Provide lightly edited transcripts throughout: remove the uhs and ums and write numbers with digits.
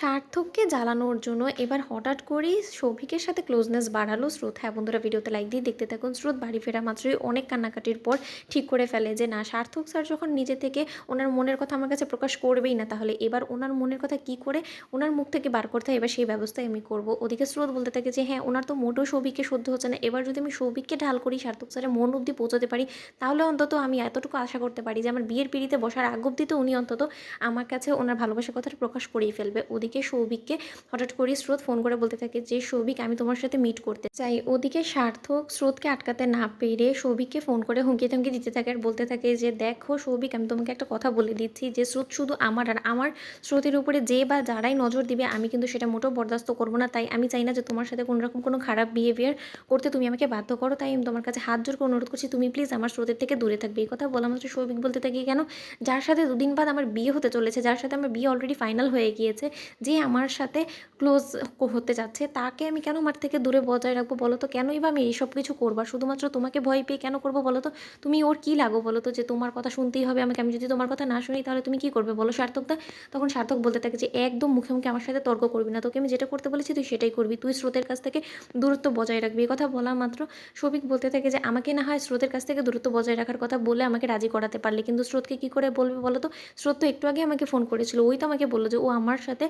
সার্থককে জ্বালানোর জন্য এবার হঠাৎ করেই সৌভিকের সাথে ক্লোজনেস বাড়ালো স্রোত। হ্যাঁ বন্ধুরা, ভিডিওতে লাইক দিয়ে দেখতে থাকুন। স্রোত বাড়ি ফেরা মাত্রই অনেক কান্নাকাটির পর ঠিক করে ফেলে যে না, সার্থক স্যার যখন নিজে থেকে ওনার মনের কথা আমার কাছে প্রকাশ করবেই না, তাহলে এবার ওনার মনের কথা কি করে ওনার মুখ থেকে বার করতে হয়, এবার সেই ব্যবস্থাই আমি করব। ওদিকে স্রোত বলতে থাকে যে হ্যাঁ, ওনার তো মোটেও সৌভিককে সহ্য হচ্ছে না। এবার যদি আমি সৌভিককে ঢাল করি, সার্থক স্যারের মন অবধি পৌঁছাতে পারি, তাহলে অন্তত আমি এতটুকু আশা করতে পারি যে আমার বিয়ের পিড়িতে বসার আগ অবধি তো উনি অন্তত আমার কাছে ওনার ভালোবাসার কথাটা প্রকাশ করেই ফেলবে। ওদিকে সৌভিককে হঠাৎ করে স্রোত ফোন করে বলতে থাকে যে সৌভিক, আমি তোমার সাথে মিট করতে চাই। ওদিকে সার্থক স্রোতকে আটকাতে না পেরে সৌভিককে ফোন করে হুমকি থামকি দিতে থাকে আর বলতে থাকে যে দেখো সৌভিক, আমি তোমাকে একটা কথা বলে দিচ্ছি যে স্রোত শুধু আমার আর আমার স্রোতের উপরে যে বা যারাই নজর দিবে, আমি কিন্তু সেটা মোটেও বরদাস্ত করবো না। তাই আমি চাই না যে তোমার সাথে কোনো রকম কোনো খারাপ বিহেভিয়ার করতে তুমি আমাকে বাধ্য করো। তাই আমি তোমার কাছে হাত জোর করে অনুরোধ করছি, তুমি প্লিজ আমার স্রোতের থেকে দূরে থাকবে। এই কথা বলা মাত্র সৌভিক বলতে থাকি, কেন? যার সাথে দুদিন বাদ আমার বিয়ে হতে চলেছে, যার সাথে আমার বিয়ে অলরেডি ফাইনাল হয়ে গিয়েছে, যে আমার সাথে ক্লোজ হতে যাচ্ছে, তাকে আমি কেন আমার থেকে দূরে বজায় রাখবো বলো তো? কেনই বা আমি এইসব কিছু করবো? শুধুমাত্র তোমাকে ভয় পেয়ে কেন করবো বলো তো? তুমি ওর কী লাগো বলো তো, যে তোমার কথা শুনতেই হবে আমাকে? আমি যদি তোমার কথা না শুনি তাহলে তুমি কী করবে বলো সার্থকদা? তখন সার্থক বলতে থাকে যে একদম মুখে মুখে আমার সাথে তর্ক করবি না, তোকে আমি যেটা করতে বলেছি তুই সেটাই করবি, তুই স্রোতের কাছ থেকে দূরত্ব বজায় রাখবি। এই কথা বলা মাত্র সৌভিক বলতে থাকে যে আমাকে না হয় স্রোতের কাছ থেকে দূরত্ব বজায় রাখার কথা বলে আমাকে রাজি করাতে পারলে, কিন্তু স্রোতকে কী করে বলবে বলো তো? স্রোত তো একটু আগে আমাকে ফোন করেছিল, ওই তো আমাকে বললো যে ও আমার সাথে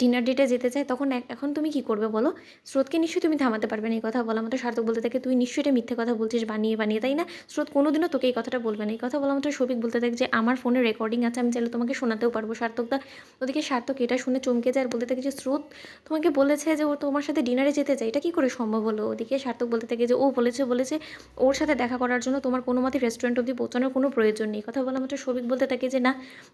ডিনার ডেটে যেতে চায়। তখন এখন তুমি কি করবে বলো? স্রোতকে নিশ্চয়ই তুমি থামাতে পারবে না। এই কথা বলা মাত্র সার্থক বলতে থাকে তুই নিশ্চয়ই এটা মিথ্যে কথা বলছিস, বানিয়ে বানিয়ে, তাই না? স্রোত কোনোদিনও তোকে এই কথাটা বলবে না। এই কথা বলা মাত্র সৌভিক বলতে থাকে যে আমার ফোনে রেকর্ডিং আছে, আমি চাইলে তোমাকে শোনাতেও পারবো সার্থকদা। ওদিকে সার্থক এটা শুনে চমকে যায় আর বলতে থাকে যে স্রোত তোমাকে বলেছে যে ও তোমার সাথে ডিনারে যেতে চায়, এটা কী করে সম্ভব হলো? ওদিকে সার্থক বলতে থাকে যে ও বলেছে ওর সাথে দেখা করার জন্য তোমার কোনো মতে রেস্টুরেন্ট অবধি পৌঁছানোর কোনো প্রয়োজন নেই। কথা বলা মাত্র সৌভিক বলতে থাকে যে না,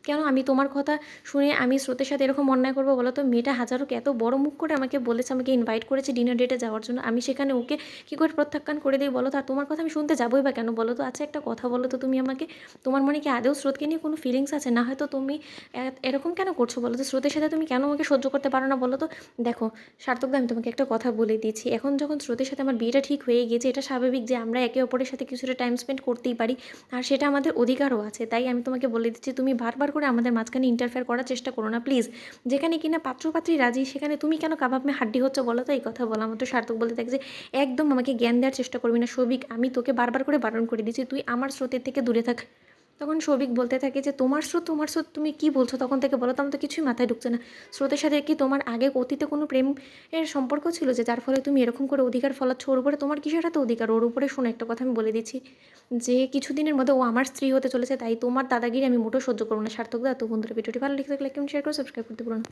কেন আমি তোমার কথা শুনে আমি স্রোতের সাথে এরকম অন্যায় করবো বলো তো? মেয়েটা হাজারো এত বড় মুখ করে আমাকে বলেছে, আমাকে ইনভাইট করেছে ডিনার ডেটে যাওয়ার জন্য, আমি সেখানে ওকে কী করে প্রত্যাখ্যান করে দিই বলো তো? আর তোমার কথা আমি শুনতে যাবোই বা কেন বলো তো? আচ্ছা একটা কথা বলো তো তুমি আমাকে, তোমার মনে কি আদৌ স্রোতকে নিয়ে কোনো ফিলিংস আছে? না হয়তো তুমি এরকম কেন করছো বলো তো? স্রোতের সাথে তুমি কেন আমাকে সহ্য করতে পারো না বলো তো? দেখো সার্থকদা, আমি তোমাকে একটা কথা বলে দিচ্ছি, এখন যখন স্রোতের সাথে আমার বিয়েটা ঠিক হয়ে গিয়েছে, এটা স্বাভাবিক যে আমরা একে অপরের সাথে কিছুটা টাইম স্পেন্ড করতেই পারি, আর সেটা আমাদের অধিকারও আছে। তাই আমি তোমাকে বলে দিচ্ছি, তুমি বারবার করে আমাদের মাঝখানে ইন্টারফেয়ার করার চেষ্টা করো না প্লিজ। যেখানে কিনা পাত্রপাত্রী রাজি, সেখানে তুমি কেন কাবাব মে হাড্ডি হচ্ছে বলো তো? এই কথা বলা মতো সার্থক বলতে থাকে যে একদম আমাকে জ্ঞান দেওয়ার চেষ্টা করবি না সৌভিক, আমি তোকে বারবার করে বারণ করে দিচ্ছি, তুই আমার স্রোতের থেকে দূরে থাক। তখন সৌভিক বলতে থাকে যে তোমার স্রোত তুমি কী বলছো তখন থেকে বলো তো? আমার তো কিছুই মাথায় ঢুকছে না। স্রোতের সাথে কি তোমার আগে অতীতে কোনো প্রেম এর সম্পর্ক ছিল যে যার ফলে তুমি এরকম করে অধিকার ফলাচ্ছ ওর উপরে? তোমার কিসের এত অধিকার ওর উপরে? শোনো একটা কথা আমি বলে দিচ্ছি, যে কিছুদিনের মধ্যে ও আমার স্ত্রী হতে চলেছে, তাই তোমার দাদাগিরি আমি মোটেও সহ্য করবো না সার্থকদা। তো বন্ধুরা, ভিডিওটি ভালো লেগে থাকলে লাইক কমেন্ট শেয়ার করে সাবস্ক্রাইব করতে পারো না।